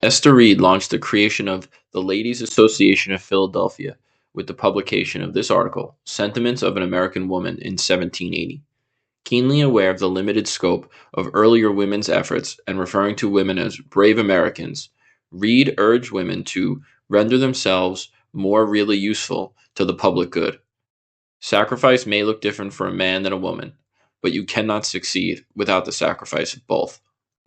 Esther Reed launched the creation of the Ladies Association of Philadelphia with the publication of this article, Sentiments of an American Woman, in 1780. Keenly aware of the limited scope of earlier women's efforts and referring to women as brave Americans, Reed urged women to render themselves more really useful to the public good. Sacrifice may look different for a man than a woman, but you cannot succeed without the sacrifice of both.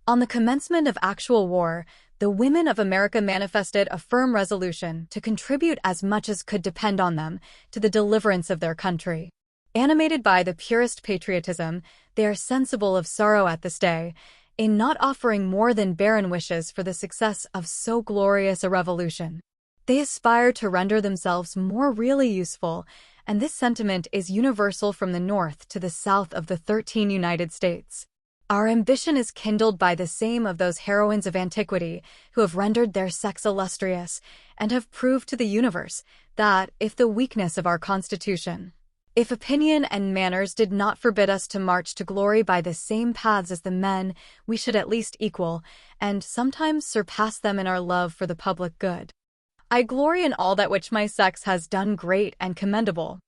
On the commencement of actual war, the women of America manifested a firm resolution to contribute as much as could depend on them to the deliverance of their country. Animated by the purest patriotism, they are sensible of sorrow at this day, in not offering more than barren wishes for the success of so glorious a revolution. They aspire to render themselves more really useful, and this sentiment is universal from the north to the south of the 13 United States. Our ambition is kindled by the same of those heroines of antiquity who have rendered their sex illustrious and have proved to the universe that, if the weakness of our Constitution, if opinion and manners did not forbid us to march to glory by the same paths as the men, we should at least equal, and sometimes surpass them in our love for the public good. I glory in all that which my sex has done great and commendable.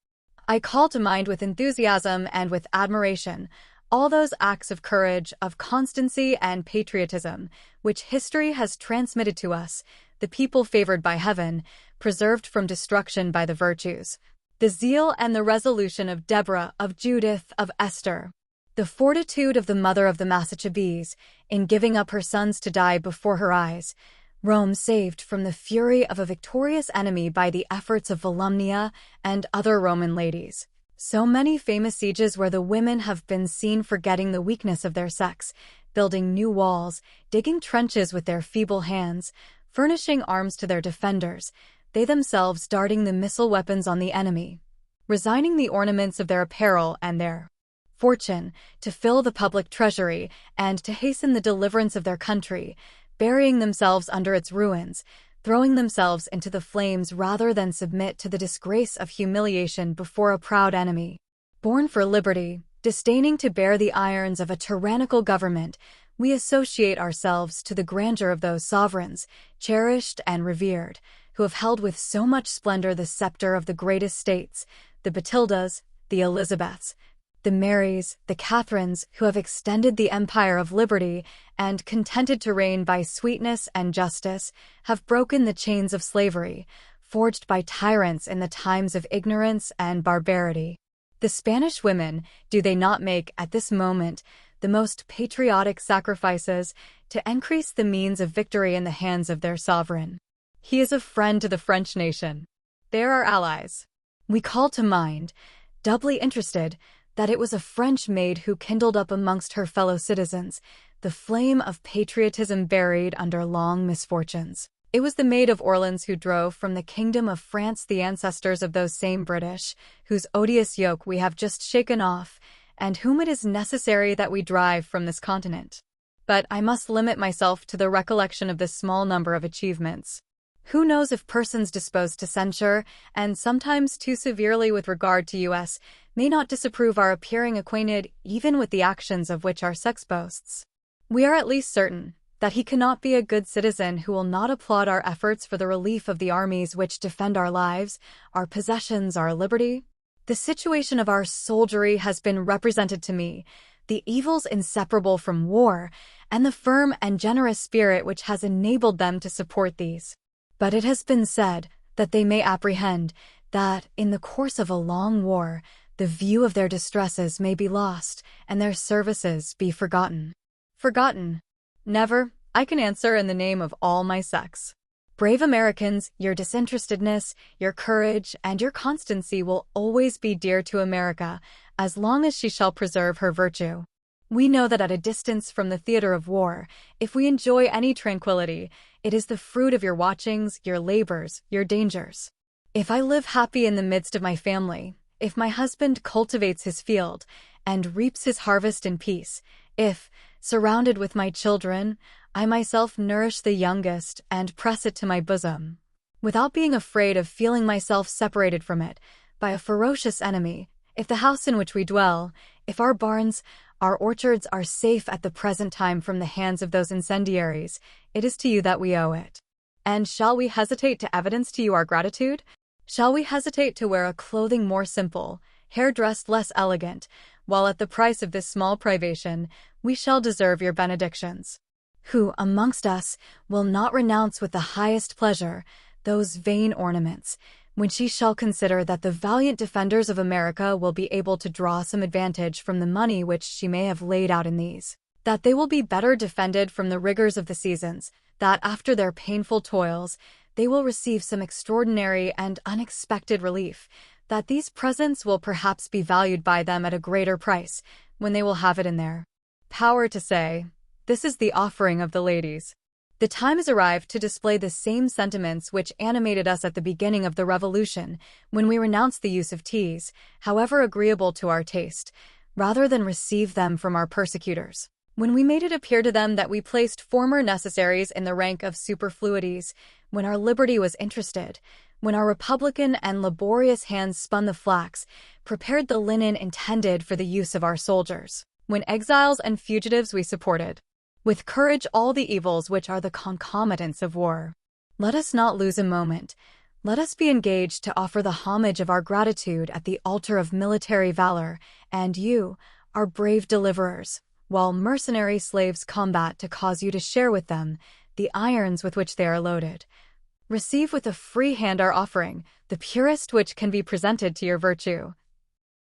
I call to mind with enthusiasm and with admiration all those acts of courage, of constancy and patriotism, which history has transmitted to us, the people favored by heaven, preserved from destruction by the virtues, the zeal and the resolution of Deborah, of Judith, of Esther, the fortitude of the mother of the Massachusetts, in giving up her sons to die before her eyes, Rome saved from the fury of a victorious enemy by the efforts of Volumnia and other Roman ladies. So many famous sieges where the women have been seen forgetting the weakness of their sex, building new walls, digging trenches with their feeble hands, furnishing arms to their defenders, they themselves darting the missile weapons on the enemy, resigning the ornaments of their apparel and their fortune to fill the public treasury and to hasten the deliverance of their country, burying themselves under its ruins, throwing themselves into the flames rather than submit to the disgrace of humiliation before a proud enemy. Born for liberty, disdaining to bear the irons of a tyrannical government, we associate ourselves to the grandeur of those sovereigns, cherished and revered, who have held with so much splendor the scepter of the greatest states, the Batildas, the Elizabeths, the Marys, the Catherines, who have extended the empire of liberty and, contented to reign by sweetness and justice, have broken the chains of slavery, forged by tyrants in the times of ignorance and barbarity. The Spanish women, do they not make, at this moment, the most patriotic sacrifices to increase the means of victory in the hands of their sovereign? He is a friend to the French nation. They are our allies. We call to mind, doubly interested, that it was a French maid who kindled up amongst her fellow citizens the flame of patriotism buried under long misfortunes. It was the Maid of Orleans who drove from the kingdom of France the ancestors of those same British, whose odious yoke we have just shaken off, and whom it is necessary that we drive from this continent. But I must limit myself to the recollection of this small number of achievements. Who knows if persons disposed to censure, and sometimes too severely with regard to us, may not disapprove our appearing acquainted even with the actions of which our sex boasts? We are at least certain that he cannot be a good citizen who will not applaud our efforts for the relief of the armies which defend our lives, our possessions, our liberty. The situation of our soldiery has been represented to me, the evils inseparable from war, and the firm and generous spirit which has enabled them to support these. But it has been said that they may apprehend that, in the course of a long war, the view of their distresses may be lost, and their services be forgotten. Forgotten? Never, I can answer in the name of all my sex. Brave Americans, your disinterestedness, your courage, and your constancy will always be dear to America, as long as she shall preserve her virtue. We know that at a distance from the theater of war, if we enjoy any tranquility, it is the fruit of your watchings, your labors, your dangers. If I live happy in the midst of my family, if my husband cultivates his field and reaps his harvest in peace, if, surrounded with my children, I myself nourish the youngest and press it to my bosom, without being afraid of feeling myself separated from it by a ferocious enemy, if the house in which we dwell, if our barns, our orchards are safe at the present time from the hands of those incendiaries, it is to you that we owe it. And shall we hesitate to evidence to you our gratitude? Shall we hesitate to wear a clothing more simple, hair dressed less elegant, while at the price of this small privation, we shall deserve your benedictions? Who, amongst us, will not renounce with the highest pleasure those vain ornaments, when she shall consider that the valiant defenders of America will be able to draw some advantage from the money which she may have laid out in these, that they will be better defended from the rigors of the seasons, that after their painful toils, they will receive some extraordinary and unexpected relief, that these presents will perhaps be valued by them at a greater price, when they will have it in their power to say, "This is the offering of the ladies." The time has arrived to display the same sentiments which animated us at the beginning of the Revolution, when we renounced the use of teas, however agreeable to our taste, rather than receive them from our persecutors. When we made it appear to them that we placed former necessaries in the rank of superfluities, when our liberty was interested, when our republican and laborious hands spun the flax, prepared the linen intended for the use of our soldiers, when exiles and fugitives we supported with courage all the evils which are the concomitants of war. Let us not lose a moment. Let us be engaged to offer the homage of our gratitude at the altar of military valor, and you, our brave deliverers, while mercenary slaves combat to cause you to share with them the irons with which they are loaded. Receive with a free hand our offering, the purest which can be presented to your virtue.